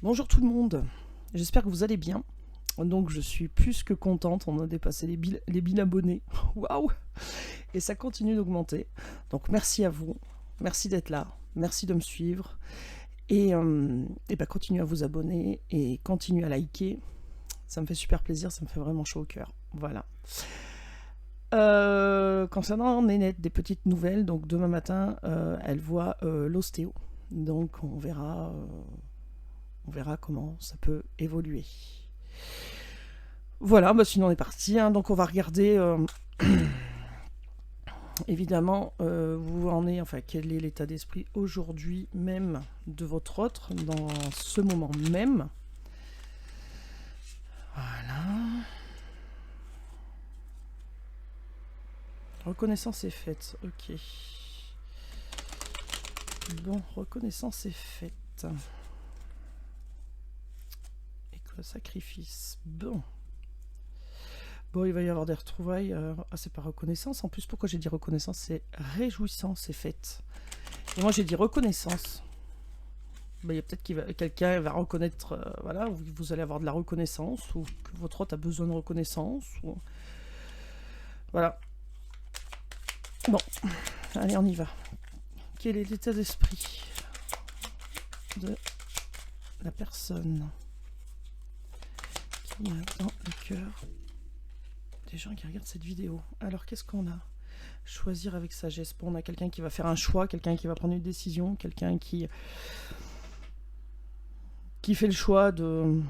Bonjour tout le monde, j'espère que vous allez bien. Donc je suis plus que contente, on a dépassé les 1000 abonnés. Waouh! Et ça continue d'augmenter. Donc merci à vous, merci d'être là, merci de me suivre. Et bah, continuez à vous abonner et continuez à liker. Ça me fait super plaisir, ça me fait vraiment chaud au cœur. Voilà. Concernant Nénette, des petites nouvelles. Donc demain matin, elle voit l'ostéo. Donc on verra comment ça peut évoluer. Voilà, bah sinon on est parti. Hein. Donc on va regarder évidemment où en est, enfin quel est l'état d'esprit aujourd'hui même de votre autre, dans ce moment même. Voilà. Reconnaissance est faite, ok. Bon, reconnaissance est faite. Sacrifice. Bon. Bon, il va y avoir des retrouvailles. Ah, c'est pas reconnaissance. En plus, pourquoi j'ai dit reconnaissance? C'est réjouissance, c'est fête. Et moi, j'ai dit reconnaissance. Ben, il y a peut-être quelqu'un va reconnaître, voilà, vous allez avoir de la reconnaissance, ou que votre hôte a besoin de reconnaissance. Ou... Voilà. Bon, allez, on y va. Quel est l'état d'esprit de la personne qui a dans le cœur des gens qui regardent cette vidéo? Alors, qu'est-ce qu'on a? Choisir avec sagesse. Bon, on a quelqu'un qui va faire un choix, quelqu'un qui va prendre une décision, quelqu'un qui fait le choix de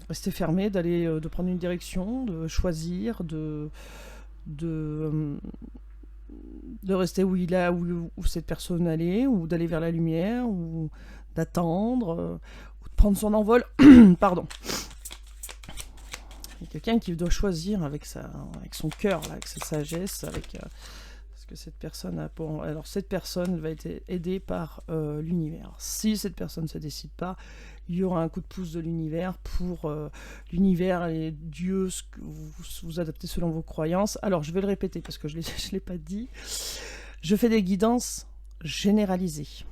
rester fermé, de prendre une direction, de choisir, de rester où il a, où cette personne allait, ou d'aller vers la lumière, ou d'attendre, ou de prendre son envol. Pardon. Il y a quelqu'un qui doit choisir avec son cœur, avec sa sagesse, avec ce que cette personne a pour... Alors cette personne va être aidée par l'univers. Si cette personne ne se décide pas, il y aura un coup de pouce de l'univers pour l'univers et Dieu, ce que vous adaptez selon vos croyances. Alors je vais le répéter parce que je ne l'ai pas dit. Je fais des guidances généralisées.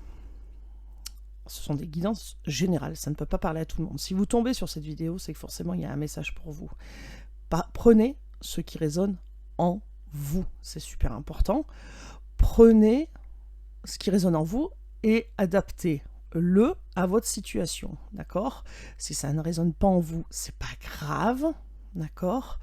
Ce sont des guidances générales, ça ne peut pas parler à tout le monde. Si vous tombez sur cette vidéo, c'est que forcément il y a un message pour vous. Prenez ce qui résonne en vous, c'est super important. Prenez ce qui résonne en vous et adaptez-le à votre situation, d'accord? Si ça ne résonne pas en vous, c'est pas grave, d'accord?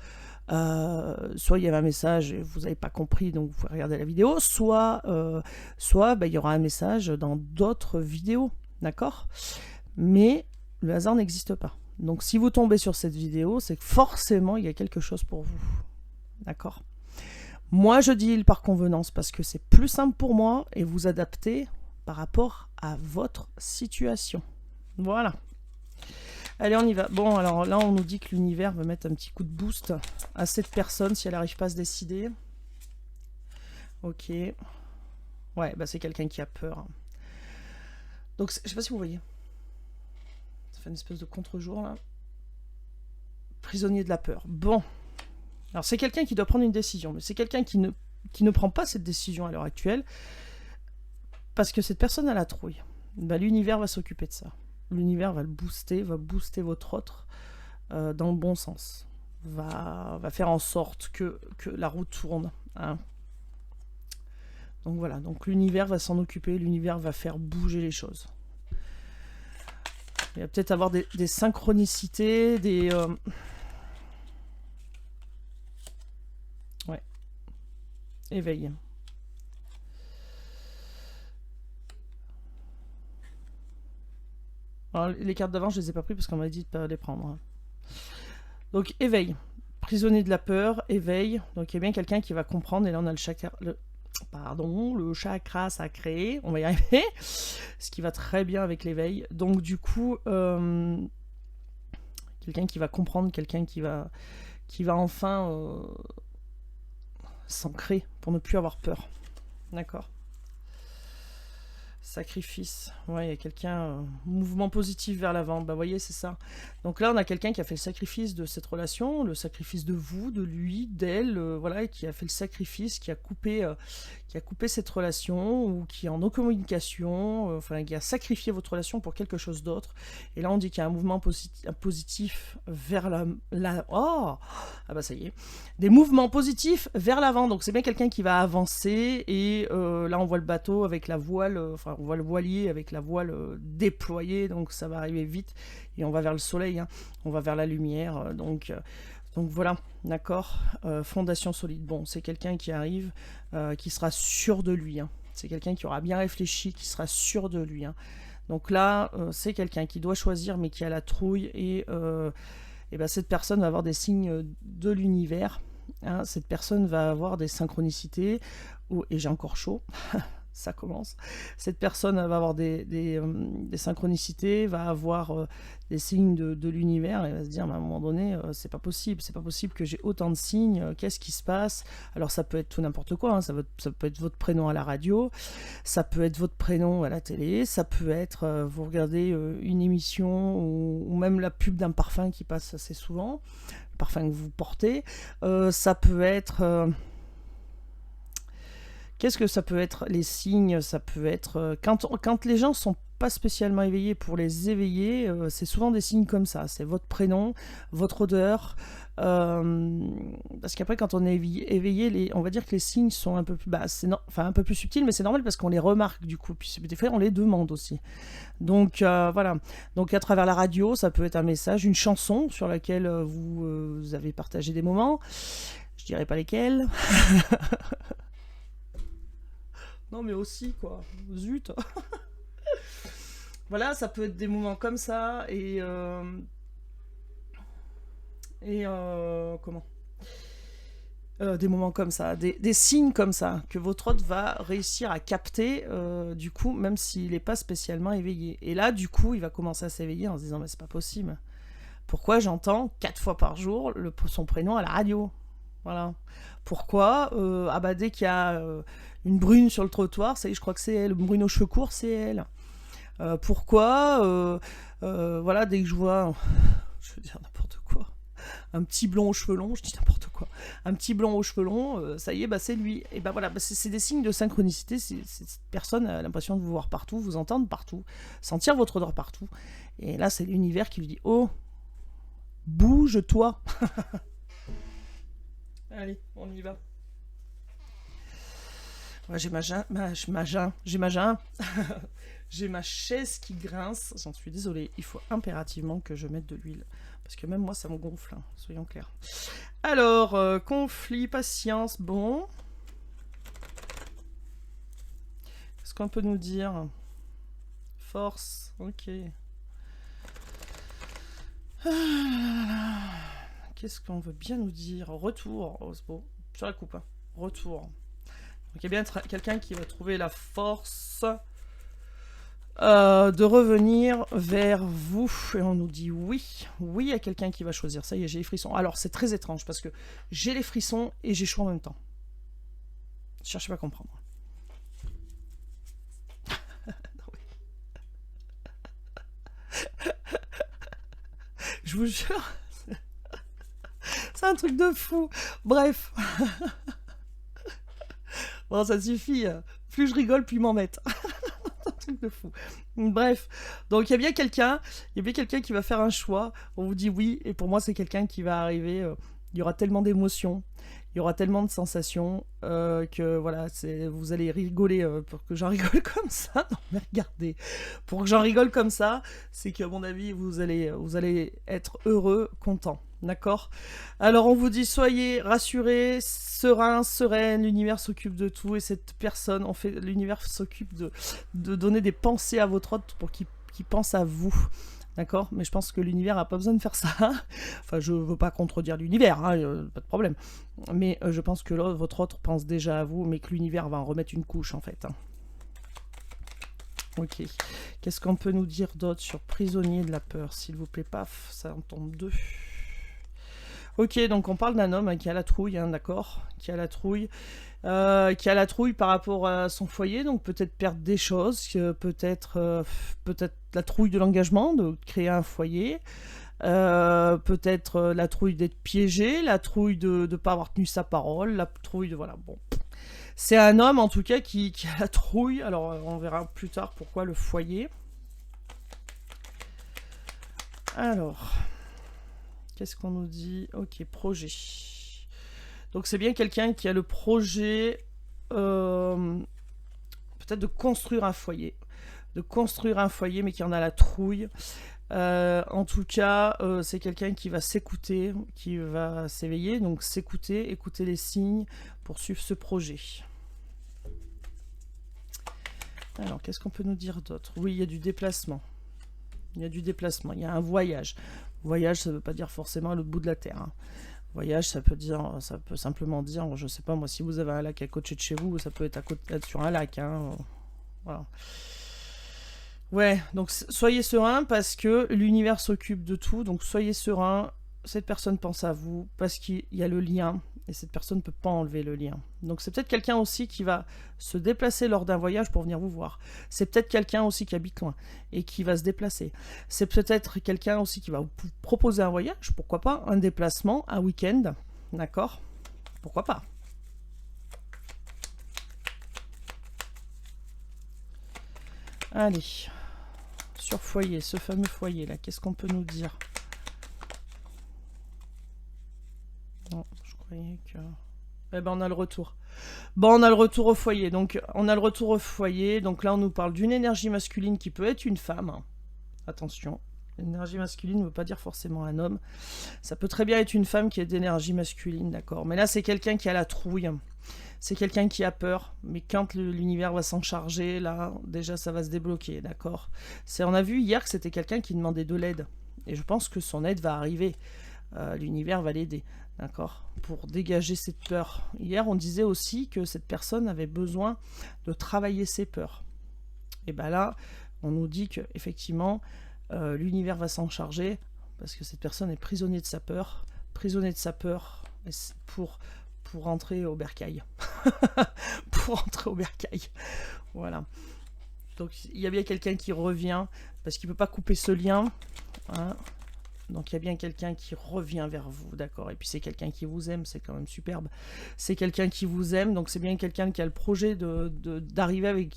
Soit il y avait un message et vous n'avez pas compris, donc vous pouvez regarder la vidéo, soit il y aura un message dans d'autres vidéos, d'accord? Mais le hasard n'existe pas. Donc si vous tombez sur cette vidéo, c'est que forcément il y a quelque chose pour vous, d'accord? Moi je dis par convenance parce que c'est plus simple pour moi et vous adaptez par rapport à votre situation. Voilà. Allez, on y va. Bon, alors là, on nous dit que l'univers va mettre un petit coup de boost à cette personne si elle n'arrive pas à se décider. Ok. Ouais, bah c'est quelqu'un qui a peur. Donc, je sais pas si vous voyez. Ça fait une espèce de contre-jour, là. Prisonnier de la peur. Bon. Alors, c'est quelqu'un qui doit prendre une décision, mais c'est quelqu'un qui ne prend pas cette décision à l'heure actuelle parce que cette personne a la trouille. Bah, l'univers va s'occuper de ça. L'univers va le booster, va booster votre autre dans le bon sens. Va faire en sorte que la roue tourne. Hein. Donc voilà, donc l'univers va s'en occuper, l'univers va faire bouger les choses. Il va peut-être avoir des synchronicités, ouais. Éveil. Alors, les cartes d'avant, je les ai pas prises parce qu'on m'a dit de pas les prendre. Donc, éveil. Prisonnier de la peur, éveil. Donc, il y a bien quelqu'un qui va comprendre. Et là, on a le chakra sacré. On va y arriver. Ce qui va très bien avec l'éveil. Donc, du coup, quelqu'un qui va comprendre, quelqu'un qui va enfin s'ancrer pour ne plus avoir peur. D'accord. Sacrifice. Ouais, il y a quelqu'un. Mouvement positif vers l'avant. Bah, vous voyez, c'est ça. Donc là, on a quelqu'un qui a fait le sacrifice de cette relation, le sacrifice de vous, de lui, d'elle, voilà, et qui a fait le sacrifice, qui a coupé cette relation, ou qui est en non-communication, enfin, qui a sacrifié votre relation pour quelque chose d'autre. Et là, on dit qu'il y a un mouvement positif vers oh ah bah ça y est. Des mouvements positifs vers l'avant. Donc c'est bien quelqu'un qui va avancer. Et là, on voit le bateau avec la voile, enfin, on voit le voilier avec la voile déployée. Donc ça va arriver vite. Et on va vers le soleil, hein. On va vers la lumière. Donc voilà, d'accord. Fondation solide. Bon, c'est quelqu'un qui arrive, qui sera sûr de lui, hein. C'est quelqu'un qui aura bien réfléchi, qui sera sûr de lui, hein. Donc là, c'est quelqu'un qui doit choisir, mais qui a la trouille. Et ben, cette personne va avoir des signes de l'univers, hein. Cette personne va avoir des synchronicités. Et j'ai encore chaud. Ça commence. Cette personne va avoir des synchronicités, va avoir des signes de l'univers, et va se dire, à un moment donné, c'est pas possible que j'ai autant de signes, qu'est-ce qui se passe? Alors ça peut être tout n'importe quoi, hein. Ça peut être votre prénom à la radio, ça peut être votre prénom à la télé, ça peut être, vous regardez une émission, ou même la pub d'un parfum qui passe assez souvent, le parfum que vous portez, ça peut être... Qu'est-ce que ça peut être, les signes? Ça peut être... quand les gens sont pas spécialement éveillés, pour les éveiller, c'est souvent des signes comme ça. C'est votre prénom, votre odeur. Parce qu'après, quand on est éveillé, on va dire que les signes sont un peu plus... un peu plus subtils, mais c'est normal parce qu'on les remarque du coup. Puis des fois, on les demande aussi. Donc voilà. Donc à travers la radio, ça peut être un message, une chanson sur laquelle vous avez partagé des moments. Je dirais pas lesquels. Non, mais aussi, quoi. Zut. Voilà, ça peut être des moments comme ça. Comment des moments comme ça, des signes comme ça, que votre hôte va réussir à capter, du coup, même s'il n'est pas spécialement éveillé. Et là, du coup, il va commencer à s'éveiller en se disant, mais c'est pas possible. Pourquoi j'entends 4 fois par jour son prénom à la radio? Voilà. Pourquoi dès qu'il y a une brune sur le trottoir, ça y est, je crois que c'est elle, une brune aux cheveux courts, c'est elle. Pourquoi voilà, dès que je vois, je veux dire n'importe quoi, un petit blond aux cheveux longs, je dis n'importe quoi, un petit blond aux cheveux longs, ça y est, c'est lui. Et voilà, c'est des signes de synchronicité. Cette personne a l'impression de vous voir partout, vous entendre partout, sentir votre odeur partout. Et là, c'est l'univers qui lui dit, oh, bouge-toi. Allez, on y va. Ouais, j'ai ma chaise qui grince. J'en suis désolée. Il faut impérativement que je mette de l'huile. Parce que même moi, ça me gonfle, hein, soyons clairs. Alors, conflit, patience, bon. Qu'est-ce qu'on peut nous dire? Force, ok. Qu'est-ce qu'on veut bien nous dire? Retour, oh, c'est beau. Sur la coupe, hein. Retour. Donc il y a bien quelqu'un qui va trouver la force de revenir vers vous. Et on nous dit oui. Oui, il y a quelqu'un qui va choisir. Ça y est, j'ai les frissons. Alors c'est très étrange parce que j'ai les frissons et j'ai chaud en même temps. Cherchez pas à comprendre. Je vous jure. C'est un truc de fou. Bref. Bon, ça suffit. Plus je rigole, plus ils m'en mettent. Un truc de fou. Bref. Donc, il y a bien quelqu'un qui va faire un choix. On vous dit oui. Et pour moi, c'est quelqu'un qui va arriver. Il y aura tellement d'émotions. Il y aura tellement de sensations que voilà, vous allez rigoler pour que j'en rigole comme ça. Non, mais regardez. Pour que j'en rigole comme ça, c'est qu'à mon avis, vous allez être heureux, content. D'accord? Alors on vous dit soyez rassurés, sereins, sereines, l'univers s'occupe de tout et cette personne, l'univers s'occupe de donner des pensées à votre hôte pour qu'il pense à vous. D'accord? Mais je pense que l'univers n'a pas besoin de faire ça. Enfin, je veux pas contredire l'univers, hein, pas de problème. Mais je pense que votre hôte pense déjà à vous, mais que l'univers va en remettre une couche en fait. Hein. Ok. Qu'est-ce qu'on peut nous dire d'autre sur prisonnier de la peur? S'il vous plaît, paf, ça en tombe deux. Ok, donc on parle d'un homme hein, qui a la trouille, hein, d'accord, qui a la trouille par rapport à son foyer, donc peut-être perdre des choses, peut-être la trouille de l'engagement, de créer un foyer, peut-être la trouille d'être piégé, la trouille de ne pas avoir tenu sa parole, la trouille de voilà bon. C'est un homme en tout cas qui a la trouille. Alors on verra plus tard pourquoi le foyer. Alors, qu'est-ce qu'on nous dit? Ok, projet. Donc c'est bien quelqu'un qui a le projet peut-être de construire un foyer. De construire un foyer, mais qui en a la trouille. En tout cas, c'est quelqu'un qui va s'écouter, qui va s'éveiller, donc s'écouter, écouter les signes pour suivre ce projet. Alors, qu'est-ce qu'on peut nous dire d'autre? Oui, il y a du déplacement. Il y a du déplacement, il y a un voyage. Voyage, ça ne veut pas dire forcément à l'autre bout de la Terre. Hein. Voyage, ça peut simplement dire, je sais pas moi, si vous avez un lac à côté de chez vous, ça peut être être sur un lac. Hein. Voilà. Ouais, donc soyez serein parce que l'univers s'occupe de tout, donc soyez serein. Cette personne pense à vous parce qu'il y a le lien et cette personne ne peut pas enlever le lien. Donc c'est peut-être quelqu'un aussi qui va se déplacer lors d'un voyage pour venir vous voir. C'est peut-être quelqu'un aussi qui habite loin et qui va se déplacer. C'est peut-être quelqu'un aussi qui va vous proposer un voyage, pourquoi pas, un déplacement, un week-end, d'accord? Pourquoi pas? Allez, sur foyer, ce fameux foyer là, qu'est-ce qu'on peut nous dire? Non, je croyais que... Eh ben on a le retour. Bon, on a le retour au foyer. Donc on a le retour au foyer. Donc là on nous parle d'une énergie masculine qui peut être une femme. Attention. L'énergie masculine ne veut pas dire forcément un homme. Ça peut très bien être une femme qui est d'énergie masculine, d'accord. Mais là c'est quelqu'un qui a la trouille. C'est quelqu'un qui a peur. Mais quand l'univers va s'en charger, là déjà ça va se débloquer, d'accord. On a vu hier que c'était quelqu'un qui demandait de l'aide. Et je pense que son aide va arriver. L'univers va l'aider, d'accord, pour dégager cette peur. Hier, on disait aussi que cette personne avait besoin de travailler ses peurs. Et bien là, on nous dit que effectivement, l'univers va s'en charger parce que cette personne est prisonnier de sa peur, pour rentrer au bercail, pour rentrer au bercail. Voilà. Donc il y a bien quelqu'un qui revient parce qu'il ne peut pas couper ce lien. Hein. Donc il y a bien quelqu'un qui revient vers vous, d'accord. Et puis c'est quelqu'un qui vous aime, c'est quand même superbe. C'est quelqu'un qui vous aime, donc c'est bien quelqu'un qui a le projet d'arriver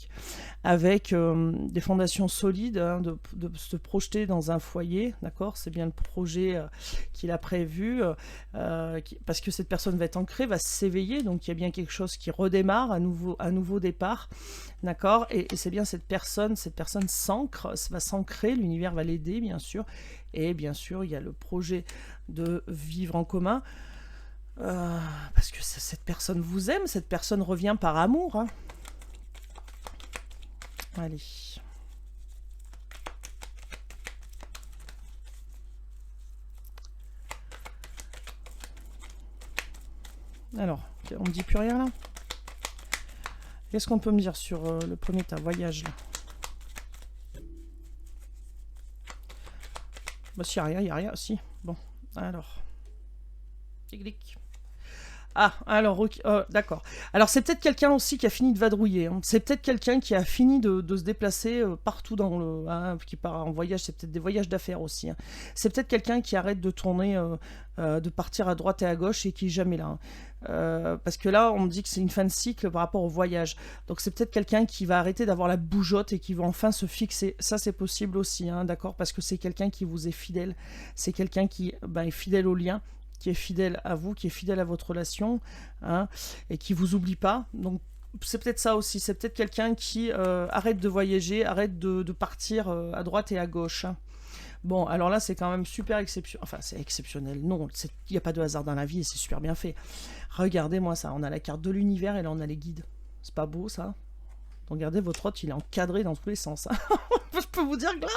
avec des fondations solides, hein, de se projeter dans un foyer, d'accord. C'est bien le projet qu'il a prévu, parce que cette personne va être ancrée, va s'éveiller, donc il y a bien quelque chose qui redémarre, un nouveau départ, d'accord. Et c'est bien cette personne va s'ancrer, l'univers va l'aider, bien sûr. Et bien sûr, il y a le projet de vivre en commun. Parce que cette personne vous aime, cette personne revient par amour. Hein. Allez. Alors, on ne me dit plus rien là? Qu'est-ce qu'on peut me dire sur le premier tas, voyage là? Bah si, il n'y a rien, si. Bon, alors. Clic. Ah, alors, okay, d'accord. Alors, c'est peut-être quelqu'un aussi qui a fini de vadrouiller. Hein. C'est peut-être quelqu'un qui a fini de se déplacer partout dans le... Hein, qui part en voyage, c'est peut-être des voyages d'affaires aussi. Hein. C'est peut-être quelqu'un qui arrête de tourner, de partir à droite et à gauche et qui est jamais là. Hein. Parce que là, on me dit que c'est une fin de cycle par rapport au voyage. Donc, c'est peut-être quelqu'un qui va arrêter d'avoir la bougeotte et qui va enfin se fixer. Ça, c'est possible aussi, hein, d'accord. Parce que c'est quelqu'un qui vous est fidèle. C'est quelqu'un qui est fidèle au lien, qui est fidèle à vous, qui est fidèle à votre relation, hein, et qui vous oublie pas. Donc c'est peut-être ça aussi, c'est peut-être quelqu'un qui arrête de voyager, arrête de partir à droite et à gauche. Hein. Bon, alors là c'est quand même super exceptionnel, enfin c'est exceptionnel, non, il n'y a pas de hasard dans la vie et c'est super bien fait. Regardez-moi ça, on a la carte de l'univers et là on a les guides. C'est pas beau ça? Donc regardez, votre hôte il est encadré dans tous les sens. Hein. Je peux vous dire que là,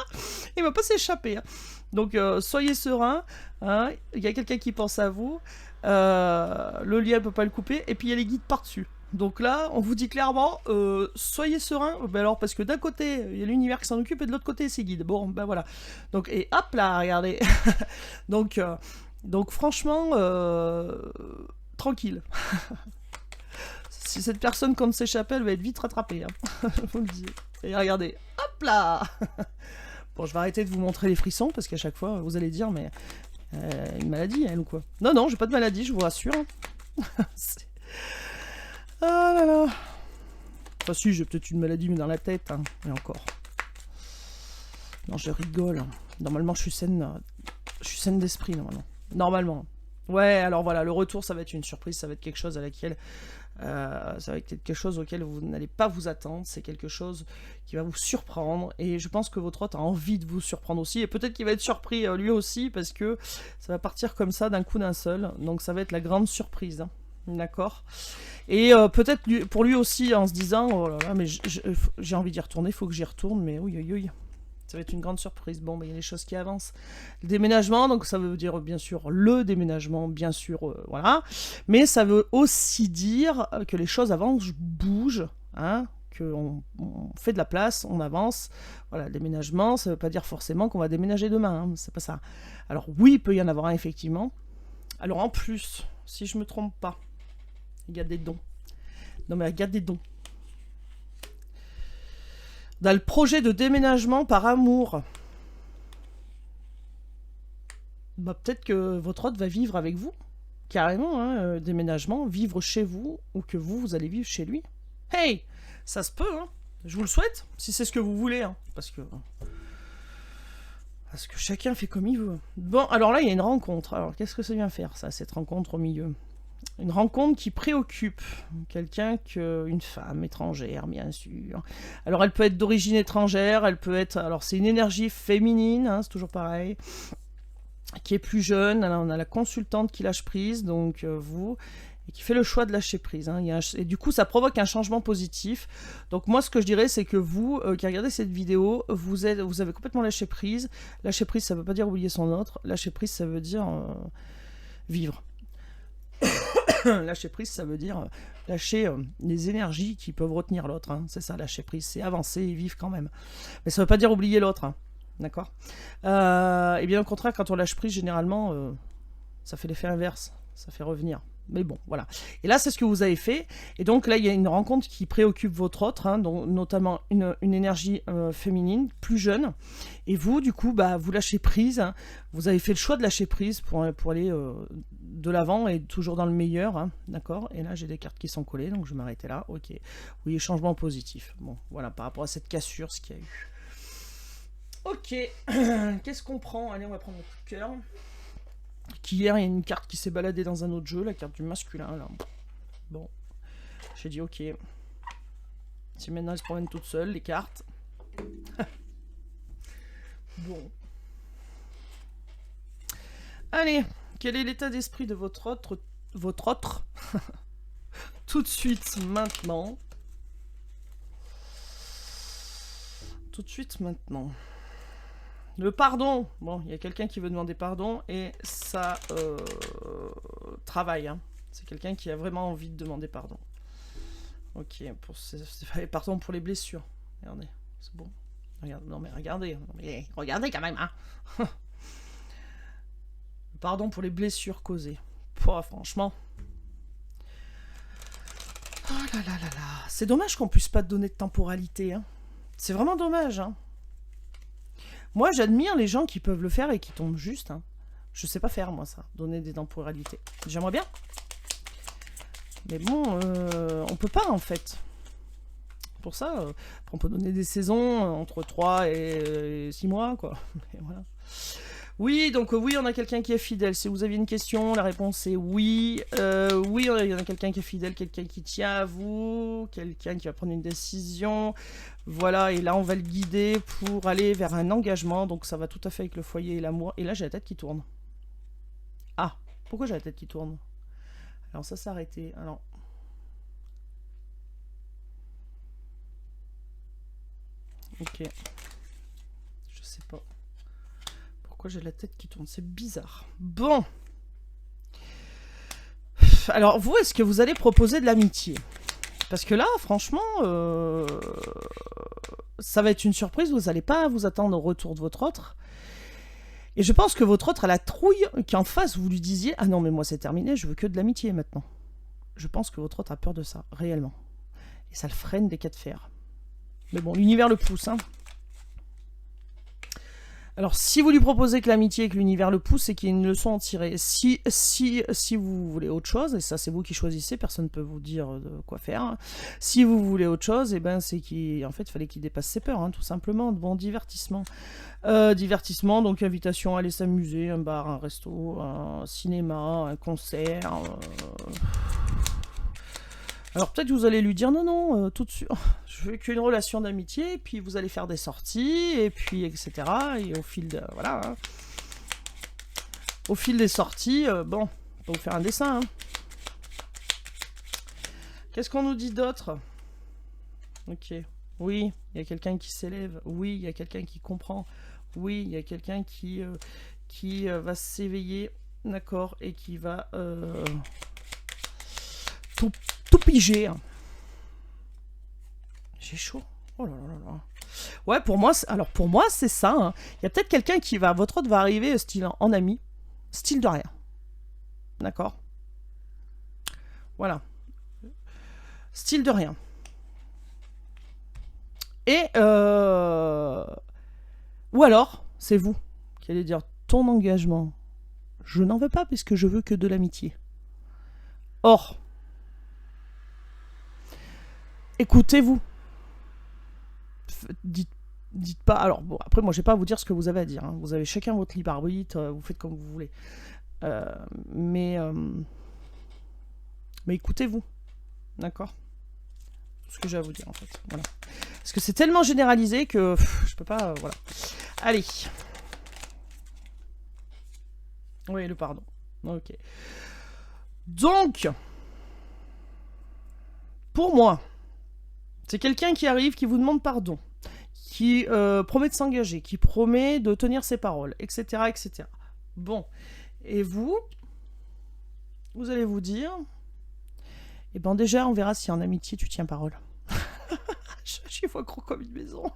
il ne va pas s'échapper. Hein. Donc soyez serein, hein. Il y a quelqu'un qui pense à vous, le lien ne peut pas le couper, et puis il y a les guides par-dessus. Donc là, on vous dit clairement, soyez serein, ben alors parce que d'un côté, il y a l'univers qui s'en occupe, et de l'autre côté, c'est guide. Bon, ben voilà. Donc, et hop là, regardez. Donc, Donc franchement, tranquille. Si cette personne compte s'échapper, elle va être vite rattrapée. Hein. Je vous le dis. Et regardez, hop là. Bon, je vais arrêter de vous montrer les frissons, parce qu'à chaque fois, vous allez dire, mais une maladie, elle, ou quoi? Non, non, j'ai pas de maladie, je vous rassure. Ah là là. Enfin si, j'ai peut-être une maladie, mais dans la tête, hein. Et encore. Non, je rigole. Normalement, je suis saine d'esprit, normalement. Normalement. Ouais, alors voilà, le retour, ça va être une surprise, ça va être quelque chose à laquelle... ça va être quelque chose auquel vous n'allez pas vous attendre, c'est quelque chose qui va vous surprendre, et je pense que votre hôte a envie de vous surprendre aussi, et peut-être qu'il va être surpris lui aussi, parce que ça va partir comme ça d'un coup d'un seul, donc ça va être la grande surprise, hein. D'accord. Et peut-être pour lui aussi en se disant, oh là là, mais j'ai envie d'y retourner, il faut que j'y retourne, mais oui, oui, oui. Ça va être une grande surprise. Bon, il y a des choses qui avancent. Le déménagement, donc ça veut dire bien sûr le déménagement, bien sûr, voilà. Mais ça veut aussi dire que les choses avancent, bougent, hein, qu'on fait de la place, on avance. Voilà, le déménagement, ça veut pas dire forcément qu'on va déménager demain, hein, c'est pas ça. Alors oui, il peut y en avoir un, effectivement. Alors en plus, si je me trompe pas, il y a des dons. Non mais il y a des dons. Dans le projet de déménagement par amour, bah, peut-être que votre hôte va vivre avec vous, carrément, hein, déménagement, vivre chez vous, ou que vous allez vivre chez lui. Hey, ça se peut, hein. Je vous le souhaite, si c'est ce que vous voulez, hein, parce que chacun fait comme il veut. Bon, alors là, il y a une rencontre. Alors, qu'est-ce que ça vient faire, ça, cette rencontre au milieu? Une rencontre qui préoccupe quelqu'un, une femme étrangère, bien sûr. Alors, elle peut être d'origine étrangère, elle peut être... Alors, c'est une énergie féminine, hein, c'est toujours pareil, qui est plus jeune. Alors, on a la consultante qui lâche prise, donc vous, et qui fait le choix de lâcher prise. Hein. Et du coup, ça provoque un changement positif. Donc, moi, ce que je dirais, c'est que vous, qui regardez cette vidéo, vous avez complètement lâché prise. Lâcher prise, ça ne veut pas dire oublier son autre. Lâcher prise, ça veut dire vivre. Lâcher prise, ça veut dire lâcher les énergies qui peuvent retenir l'autre. Hein. C'est ça, lâcher prise, c'est avancer et vivre quand même. Mais ça veut pas dire oublier l'autre. Hein. D'accord. Et bien au contraire, quand on lâche prise, généralement, ça fait l'effet inverse. Ça fait revenir. Mais bon, voilà. Et là, c'est ce que vous avez fait. Et donc là, il y a une rencontre qui préoccupe votre autre, hein, donc, notamment une énergie féminine, plus jeune. Et vous, du coup, bah, vous lâchez prise. Hein. Vous avez fait le choix de lâcher prise pour aller de l'avant et toujours dans le meilleur. Hein, d'accord. Et là, j'ai des cartes qui sont collées, donc je vais m'arrêter là. Ok. Oui, changement positif. Bon, voilà, par rapport à cette cassure, ce qu'il y a eu. Ok. Qu'est-ce qu'on prend? Allez, on va prendre le coup de cœur. Qu'hier, il y a une carte qui s'est baladée dans un autre jeu, la carte du masculin, là. Bon. J'ai dit, ok. Si maintenant, elles se promènent toutes seules, les cartes. Bon. Allez, quel est l'état d'esprit de votre autre tout de suite, maintenant. Tout de suite, maintenant. Le pardon. Bon, il y a quelqu'un qui veut demander pardon et ça travaille. Hein. C'est quelqu'un qui a vraiment envie de demander pardon. Ok, pardon pour les blessures. Regardez, c'est bon. Regarde, non mais regardez, regardez quand même. Hein. Pardon pour les blessures causées. Pouah, franchement. Oh là là là là. C'est dommage qu'on puisse pas te donner de temporalité. Hein. C'est vraiment dommage. Hein. Moi, j'admire les gens qui peuvent le faire et qui tombent juste. Hein. Je sais pas faire, moi, ça. Donner des temporalités. J'aimerais bien. Mais bon, on peut pas, en fait. Pour ça, on peut donner des saisons entre 3 et 6 mois, quoi. Mais voilà. Oui, donc oui, on a quelqu'un qui est fidèle. Si vous aviez une question, la réponse est oui. Oui, il y en a quelqu'un qui est fidèle, quelqu'un qui tient à vous, quelqu'un qui va prendre une décision. Voilà, et là, on va le guider pour aller vers un engagement. Donc, ça va tout à fait avec le foyer et l'amour. Et là, j'ai la tête qui tourne. Ah, pourquoi j'ai la tête qui tourne? Alors, ça s'est arrêté. Alors... Ok. Je sais pas. Pourquoi j'ai la tête qui tourne? C'est bizarre. Bon. Alors, vous, est-ce que vous allez proposer de l'amitié? Parce que là, franchement, ça va être une surprise. Vous n'allez pas vous attendre au retour de votre autre. Et je pense que votre autre a la trouille qu'en face, vous lui disiez « Ah non, mais moi c'est terminé, je veux que de l'amitié maintenant. » Je pense que votre autre a peur de ça, réellement. Et ça le freine des cas de fer. Mais bon, l'univers le pousse, hein. Alors, si vous lui proposez que l'amitié et que l'univers le pousse, c'est qu'il y a une leçon à en tirer. Si vous voulez autre chose, et ça c'est vous qui choisissez, personne ne peut vous dire de quoi faire. Hein. Si vous voulez autre chose, et ben c'est qu'en fait, il fallait qu'il dépasse ses peurs, hein, tout simplement. Bon, divertissement. Divertissement, donc invitation à aller s'amuser, un bar, un resto, un cinéma, un concert. Alors peut-être que vous allez lui dire non, non, tout de suite, je veux qu'une relation d'amitié, et puis vous allez faire des sorties, et puis etc. Et au fil de, voilà, hein. Au fil des sorties, bon, on va vous faire un dessin. Hein. Qu'est-ce qu'on nous dit d'autre? Ok, oui, il y a quelqu'un qui s'élève, oui, il y a quelqu'un qui comprend, oui, il y a quelqu'un qui va s'éveiller, d'accord, et qui va tout piger. J'ai chaud. Oh là là là. Ouais, pour moi, alors pour moi, c'est ça. Hein. Il y a peut-être quelqu'un qui va, votre autre va arriver style en ami, style de rien. D'accord. Voilà. Style de rien. Et ou alors, c'est vous qui allez dire ton engagement. Je n'en veux pas puisque je veux que de l'amitié. Or, écoutez-vous. Dites pas. Alors, bon, après, moi, je vais pas à vous dire ce que vous avez à dire. Hein. Vous avez chacun votre libre arbitre, vous faites comme vous voulez. Mais écoutez-vous. D'accord? Tout ce que j'ai à vous dire, en fait. Voilà. Parce que c'est tellement généralisé que je peux pas. Voilà. Allez. Oui, le pardon. Ok. Donc, pour moi, c'est quelqu'un qui arrive, qui vous demande pardon, qui promet de s'engager, qui promet de tenir ses paroles, etc., etc. Bon. Et vous allez vous dire, eh ben déjà, on verra si en amitié, tu tiens parole. Je vois gros comme une maison.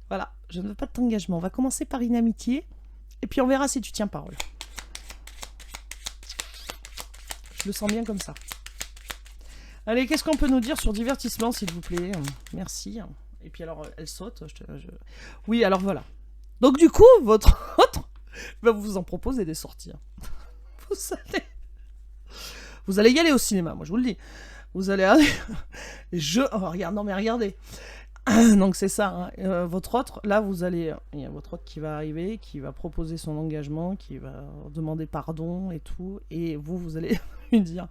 Voilà, je ne veux pas de ton engagement. On va commencer par une amitié, et puis on verra si tu tiens parole. Je le sens bien comme ça. Allez, qu'est-ce qu'on peut nous dire sur divertissement, s'il vous plaît? Merci. Et puis alors, elle saute. Oui, alors voilà. Donc du coup, votre autre va vous en proposer des sorties. Vous allez y aller au cinéma, moi je vous le dis. Vous allez aller... Oh, regarde, non mais regardez. Donc c'est ça. Hein. Votre autre, là vous allez... Il y a votre autre qui va arriver, qui va proposer son engagement, qui va demander pardon et tout. Et vous allez lui dire,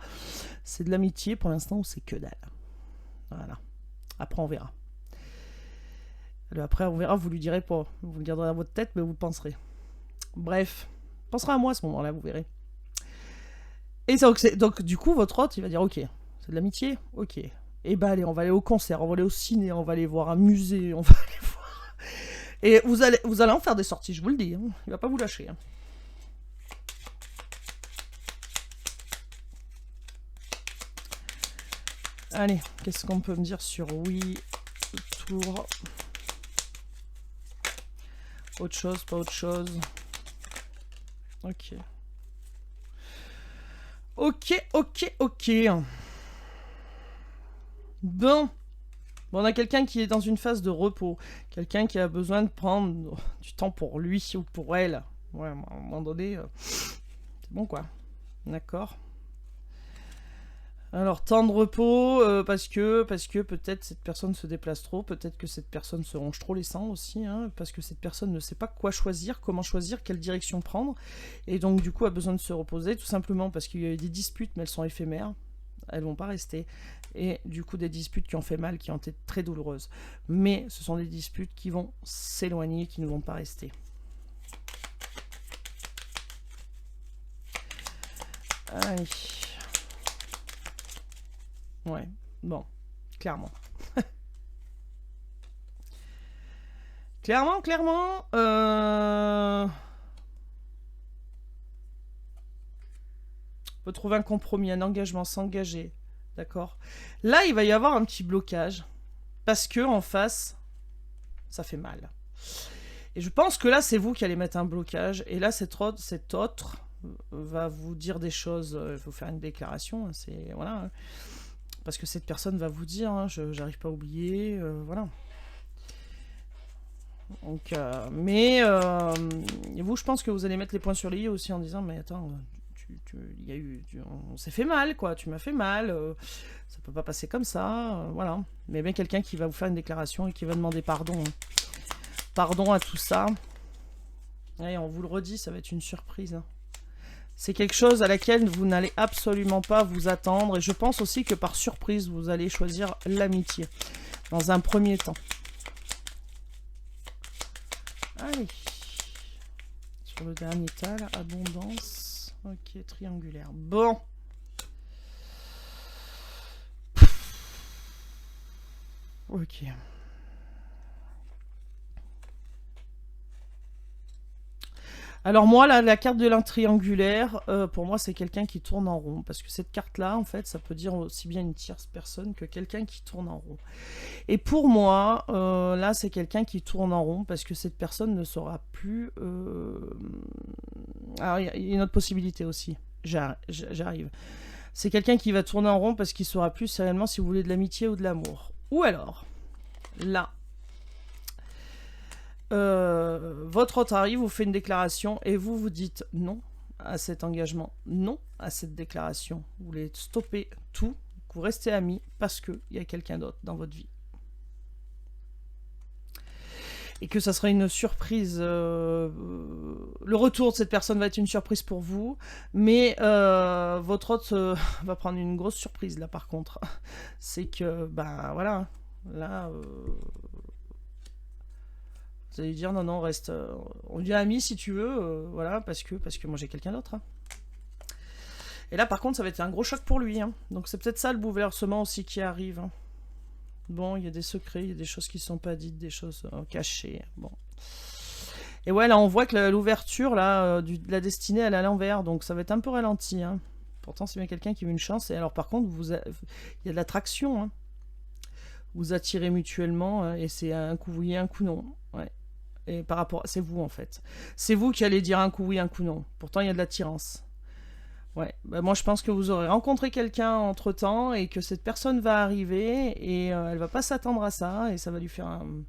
c'est de l'amitié pour l'instant ou c'est que dalle. Voilà. Après on verra. Après on verra, vous lui direz pas. Vous le garderez dans votre tête, mais vous le penserez. Bref. Pensera à moi à ce moment-là, vous verrez. Et donc du coup, votre autre, il va dire, ok, c'est de l'amitié, ok. Et ben allez, on va aller au concert, on va aller au ciné, on va aller voir un musée, on va aller voir... Et vous allez en faire des sorties, je vous le dis. Hein. Il va pas vous lâcher. Hein. Allez, qu'est-ce qu'on peut me dire sur oui, tour... Autre chose, pas autre chose. Ok. Ok. Bon, on a quelqu'un qui est dans une phase de repos. Quelqu'un qui a besoin de prendre du temps pour lui ou pour elle. Ouais, à un moment donné, c'est bon quoi. D'accord. Alors, temps de repos, parce que peut-être cette personne se déplace trop, peut-être que cette personne se ronge trop les sangs aussi, hein, parce que cette personne ne sait pas quoi choisir, comment choisir, quelle direction prendre, et donc du coup a besoin de se reposer, tout simplement parce qu'il y a eu des disputes, mais elles sont éphémères, elles vont pas rester, et du coup des disputes qui ont fait mal, qui ont été très douloureuses, mais ce sont des disputes qui vont s'éloigner, qui ne vont pas rester. Allez... Ouais, bon, clairement. clairement, faut trouver un compromis, un engagement, s'engager, d'accord? Là, il va y avoir un petit blocage, parce que en face, ça fait mal. Et je pense que là, c'est vous qui allez mettre un blocage. Et là, cet autre va vous dire des choses, vous faire une déclaration. C'est voilà, hein. Parce que cette personne va vous dire, hein, j'arrive pas à oublier, voilà. Donc, et vous, je pense que vous allez mettre les points sur les i aussi en disant, mais attends, on s'est fait mal, quoi. Tu m'as fait mal. Ça peut pas passer comme ça, voilà. Mais bien quelqu'un qui va vous faire une déclaration et qui va demander pardon, hein. Pardon à tout ça. Et on vous le redit, ça va être une surprise, hein. C'est quelque chose à laquelle vous n'allez absolument pas vous attendre. Et je pense aussi que par surprise, vous allez choisir l'amitié dans un premier temps. Allez. Sur le dernier tas, là, abondance. Ok, triangulaire. Bon. Ok. Alors moi, là, la carte de l'intriangulaire, pour moi, c'est quelqu'un qui tourne en rond. Parce que cette carte-là, en fait, ça peut dire aussi bien une tierce personne que quelqu'un qui tourne en rond. Et pour moi, là, c'est quelqu'un qui tourne en rond parce que cette personne ne sera plus... Alors, il y a une autre possibilité aussi. J'arrive. C'est quelqu'un qui va tourner en rond parce qu'il ne saura plus réellement si vous voulez de l'amitié ou de l'amour. Ou alors, là... votre autre arrive, vous fait une déclaration et vous vous dites non à cet engagement, non à cette déclaration. Vous voulez stopper tout, vous restez amis parce qu'il y a quelqu'un d'autre dans votre vie. Et que ça sera une surprise. Le retour de cette personne va être une surprise pour vous, mais votre autre va prendre une grosse surprise là par contre. C'est que, ben voilà, là... vous allez dire non, non, reste. On devient amis si tu veux, voilà, parce que moi j'ai quelqu'un d'autre, hein. Et là par contre ça va être un gros choc pour lui, hein. Donc c'est peut-être ça le bouleversement aussi qui arrive, hein. Bon, il y a des secrets, il y a des choses qui ne sont pas dites, des choses cachées. Bon. Et ouais, là on voit que l'ouverture là, de la destinée elle est à l'envers, donc ça va être un peu ralenti, hein. Pourtant c'est bien quelqu'un qui veut une chance. Et alors par contre, il y a de l'attraction, hein. Vous attirez mutuellement, hein, et c'est un coup oui, un coup non. Ouais. Et par rapport, c'est vous en fait. C'est vous qui allez dire un coup oui, un coup non. Pourtant, il y a de l'attirance. Ouais. Bah, moi, je pense que vous aurez rencontré quelqu'un entre temps et que cette personne va arriver et elle va pas s'attendre à ça et ça va lui faire un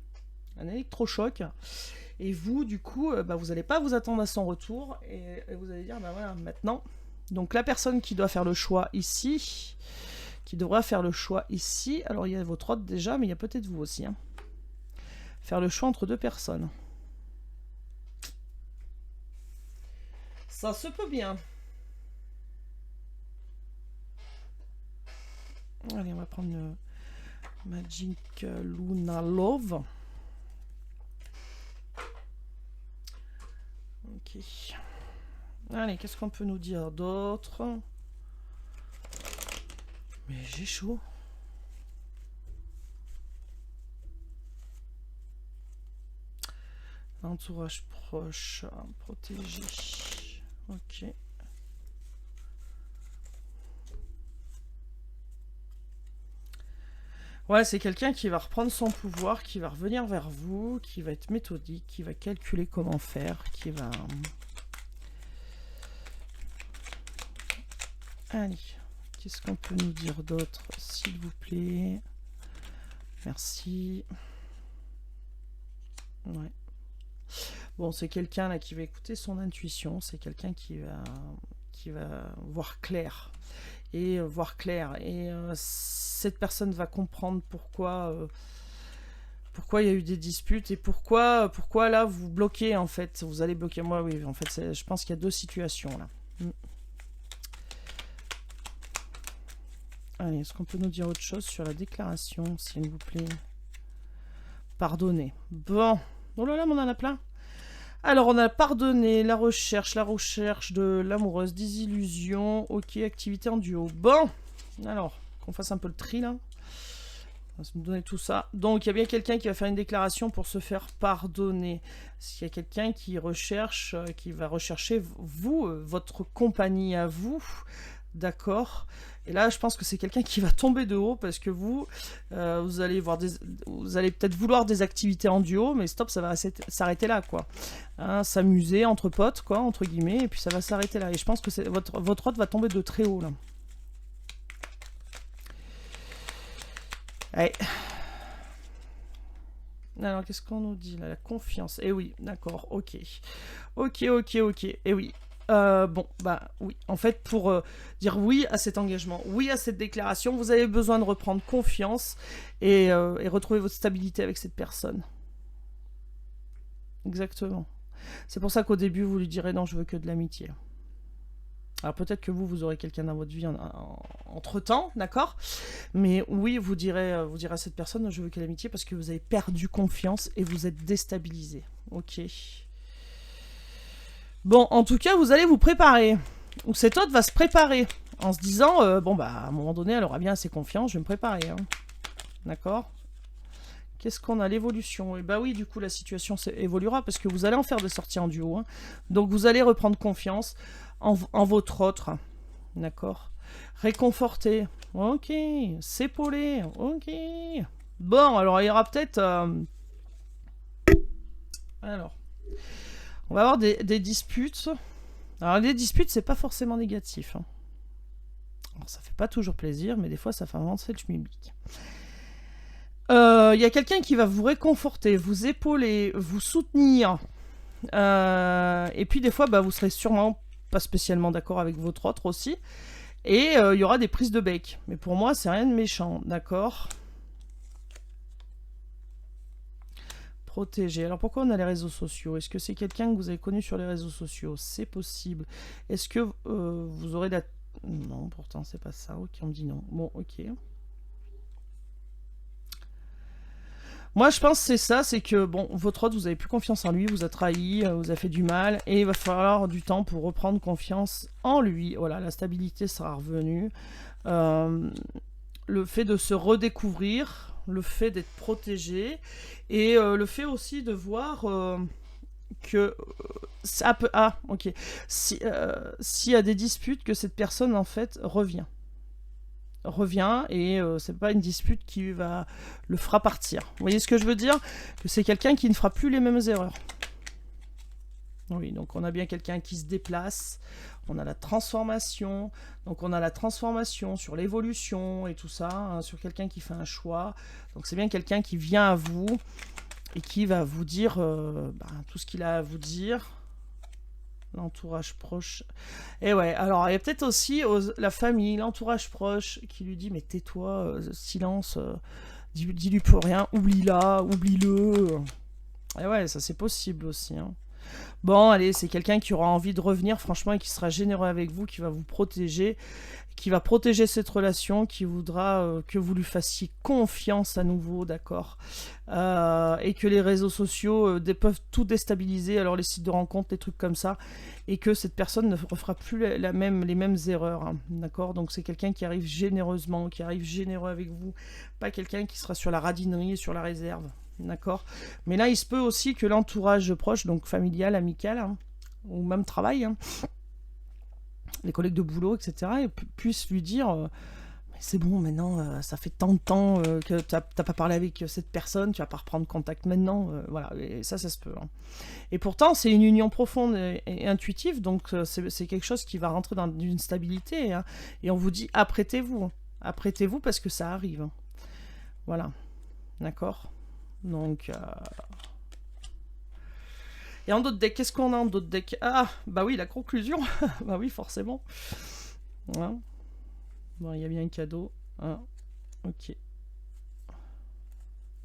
électrochoc. Et vous, du coup, bah, vous n'allez pas vous attendre à son retour et vous allez dire, bah voilà, maintenant. Donc la personne qui doit faire le choix ici, qui devra faire le choix ici. Alors il y a votre autre déjà, mais il y a peut-être vous aussi, hein. Faire le choix entre deux personnes. Ça se peut bien. Allez, on va prendre le Magic Luna Love. Ok. Allez, qu'est-ce qu'on peut nous dire d'autre? Mais j'ai chaud. Entourage proche, protégé. Ok. Ouais, c'est quelqu'un qui va reprendre son pouvoir, qui va revenir vers vous, qui va être méthodique, qui va calculer comment faire, qui va... Allez, qu'est-ce qu'on peut nous dire d'autre, s'il vous plaît? Merci. Ouais. Bon, c'est quelqu'un là qui va écouter son intuition, c'est quelqu'un qui va voir clair. Et voir clair. Et cette personne va comprendre pourquoi il y a eu des disputes et pourquoi là vous bloquez en fait. Vous allez bloquer. Moi, oui, en fait, je pense qu'il y a deux situations là. Allez, est-ce qu'on peut nous dire autre chose sur la déclaration, s'il vous plaît? Pardonner. Bon. Oh là là, on en a plein. Alors, on a pardonné, la recherche de l'amoureuse, des illusions. Ok, activité en duo. Bon, alors, qu'on fasse un peu le tri, là. On va se donner tout ça. Donc, il y a bien quelqu'un qui va faire une déclaration pour se faire pardonner. S'il y a quelqu'un qui recherche, qui va rechercher vous, votre compagnie à vous, d'accord. Et là, je pense que c'est quelqu'un qui va tomber de haut parce que vous allez vous allez peut-être vouloir des activités en duo, mais stop, ça va s'arrêter là, quoi. Hein, s'amuser entre potes, quoi, entre guillemets, et puis ça va s'arrêter là. Et je pense que votre hôte va tomber de très haut, là. Allez. Alors, qu'est-ce qu'on nous dit là? La confiance. Eh oui, d'accord, ok. Ok. Eh oui. Bon, bah oui. En fait, pour dire oui à cet engagement, oui à cette déclaration, vous avez besoin de reprendre confiance et retrouver votre stabilité avec cette personne. Exactement. C'est pour ça qu'au début, vous lui direz non, je veux que de l'amitié. Alors peut-être que vous aurez quelqu'un dans votre vie entre-temps, d'accord? Mais oui, vous direz à cette personne, je veux que l'amitié, parce que vous avez perdu confiance et vous êtes déstabilisé. Ok. Bon, en tout cas, vous allez vous préparer. Ou cet autre va se préparer en se disant, bon bah à un moment donné, elle aura bien assez confiance, je vais me préparer. Hein. D'accord? Qu'est-ce qu'on a? L'évolution. Et bah oui, du coup, la situation évoluera parce que vous allez en faire des sorties en duo. Hein. Donc vous allez reprendre confiance en votre autre. D'accord? Réconforter. Ok. S'épauler. Ok. Bon, alors il y aura peut-être... Alors, on va avoir des disputes. Alors les disputes, c'est pas forcément négatif. Hein. Alors, ça fait pas toujours plaisir, mais des fois, ça fait avancer le schmilblick. Il y a quelqu'un qui va vous réconforter, vous épauler, vous soutenir. Et puis des fois, bah, vous serez sûrement pas spécialement d'accord avec votre autre aussi. Et il y aura des prises de bec. Mais pour moi, c'est rien de méchant, d'accord? Protéger. Alors pourquoi on a les réseaux sociaux? Est-ce que c'est quelqu'un que vous avez connu sur les réseaux sociaux? C'est possible. Est-ce que vous aurez la... Non, pourtant c'est pas ça. Ok, on me dit non. Bon, ok. Moi, je pense que c'est ça, c'est que, bon, votre autre, vous avez plus confiance en lui, vous a trahi, vous a fait du mal, et il va falloir du temps pour reprendre confiance en lui. Voilà, la stabilité sera revenue. Le fait de se redécouvrir, le fait d'être protégé, et le fait aussi de voir que ça peut... Ah, ok. S'il y a des disputes, que cette personne, en fait, revient et c'est pas une dispute qui le fera partir. Vous voyez ce que je veux dire? Que c'est quelqu'un qui ne fera plus les mêmes erreurs. Oui, donc on a bien quelqu'un qui se déplace, on a la transformation, donc on a la transformation sur l'évolution et tout ça, hein, sur quelqu'un qui fait un choix. Donc c'est bien quelqu'un qui vient à vous et qui va vous dire tout ce qu'il a à vous dire. L'entourage proche. Et ouais, alors il y a peut-être aussi la famille, l'entourage proche qui lui dit mais tais-toi, silence, dis-lui plus rien, oublie-la, oublie-le. Et ouais, ça c'est possible aussi. Hein. Bon, allez, c'est quelqu'un qui aura envie de revenir franchement et qui sera généreux avec vous, qui va vous protéger, qui va protéger cette relation, qui voudra que vous lui fassiez confiance à nouveau, d'accord, et que les réseaux sociaux peuvent tout déstabiliser, alors les sites de rencontres, les trucs comme ça, et que cette personne ne refera plus les mêmes erreurs, hein, d'accord. Donc c'est quelqu'un qui arrive généreusement, qui arrive généreux avec vous, pas quelqu'un qui sera sur la radinerie et sur la réserve, d'accord. Mais là, il se peut aussi que l'entourage proche, donc familial, amical, hein, ou même travail, hein, les collègues de boulot, etc., et puissent lui dire mais c'est bon, maintenant, ça fait tant de temps que tu n'as pas parlé avec cette personne, tu vas pas reprendre contact maintenant, voilà, et ça se peut. Hein. Et pourtant, c'est une union profonde et intuitive, donc c'est quelque chose qui va rentrer dans une stabilité, hein, et on vous dit apprêtez-vous parce que ça arrive. Hein. Voilà, d'accord. Donc... Et en d'autres decks, qu'est-ce qu'on a en d'autres decks? Ah, bah oui, la conclusion. Bah oui, forcément. Hein. Bon, il y a bien un cadeau. Hein. Ok.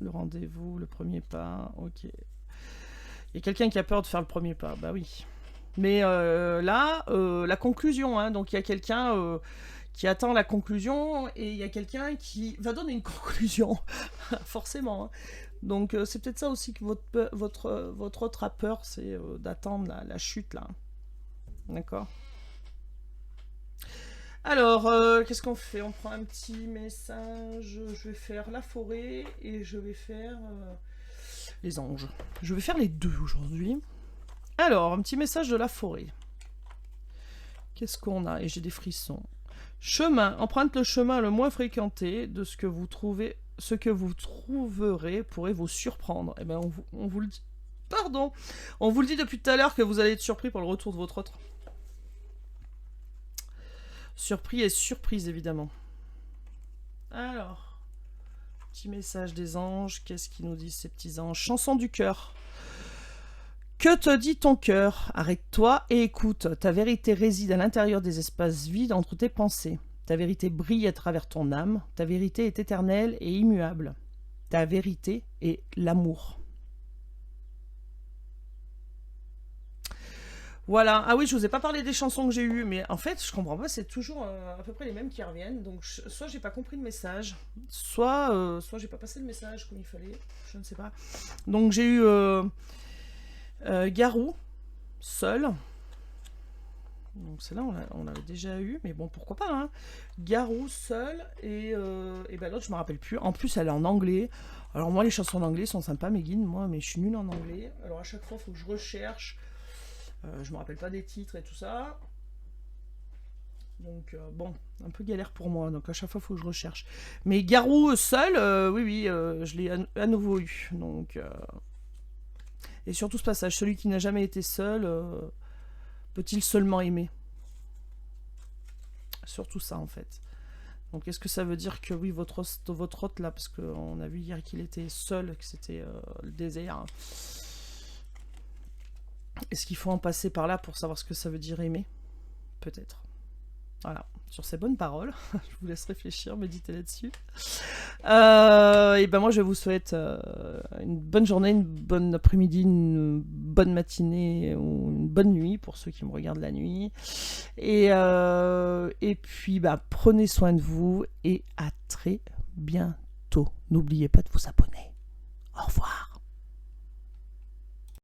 Le rendez-vous, le premier pas. Ok. Il y a quelqu'un qui a peur de faire le premier pas. Bah oui. Mais là, la conclusion. Hein. Donc il y a quelqu'un qui attend la conclusion et il y a quelqu'un qui va donner une conclusion. Forcément. Hein. Donc c'est peut-être ça aussi que votre autre a peur, c'est d'attendre la chute là. D'accord. Alors, qu'est-ce qu'on fait? On prend un petit message. Je vais faire la forêt et je vais faire les anges. Je vais faire les deux aujourd'hui. Alors, un petit message de la forêt. Qu'est-ce qu'on a? Et j'ai des frissons. Chemin, emprunte le chemin le moins fréquenté de ce que vous trouvez, ce que vous trouverez pourrait vous surprendre. Eh ben on vous le dit. Pardon, on vous le dit depuis tout à l'heure que vous allez être surpris par le retour de votre autre. Surpris et surprise évidemment. Alors, petit message des anges. Qu'est-ce qu'ils nous disent ces petits anges? Chanson du cœur. Que te dit ton cœur? Arrête-toi et écoute. Ta vérité réside à l'intérieur des espaces vides entre tes pensées. Ta vérité brille à travers ton âme. Ta vérité est éternelle et immuable. Ta vérité est l'amour. Voilà. Ah oui, je vous ai pas parlé des chansons que j'ai eues, mais en fait, je comprends pas, c'est toujours à peu près les mêmes qui reviennent. Donc, soit j'ai pas compris le message, soit j'ai pas passé le message comme il fallait. Je ne sais pas. Donc, j'ai eu Garou, seul. Donc, celle-là, on l'avait déjà eu, mais bon, pourquoi pas, hein. Garou, seul, et ben l'autre, je me rappelle plus. En plus, elle est en anglais. Alors, moi, les chansons en anglais sont sympas, Meguin, moi, mais je suis nulle en anglais. Alors, à chaque fois, il faut que je recherche. Je me rappelle pas des titres et tout ça. Donc bon, un peu galère pour moi. Donc à chaque fois, il faut que je recherche. Mais Garou seul, oui, je l'ai à nouveau eu. Donc et surtout ce passage, celui qui n'a jamais été seul, peut-il seulement aimer? Surtout ça en fait. Donc est-ce que ça veut dire que oui, votre hôte là, parce qu'on a vu hier qu'il était seul, que c'était le désert. Est-ce qu'il faut en passer par là pour savoir ce que ça veut dire aimer? Peut-être. Voilà, sur ces bonnes paroles, je vous laisse réfléchir, méditer là-dessus. Et ben moi je vous souhaite une bonne journée, une bonne après-midi, une bonne matinée ou une bonne nuit pour ceux qui me regardent la nuit. Et puis bah, prenez soin de vous et à très bientôt. N'oubliez pas de vous abonner. Au revoir.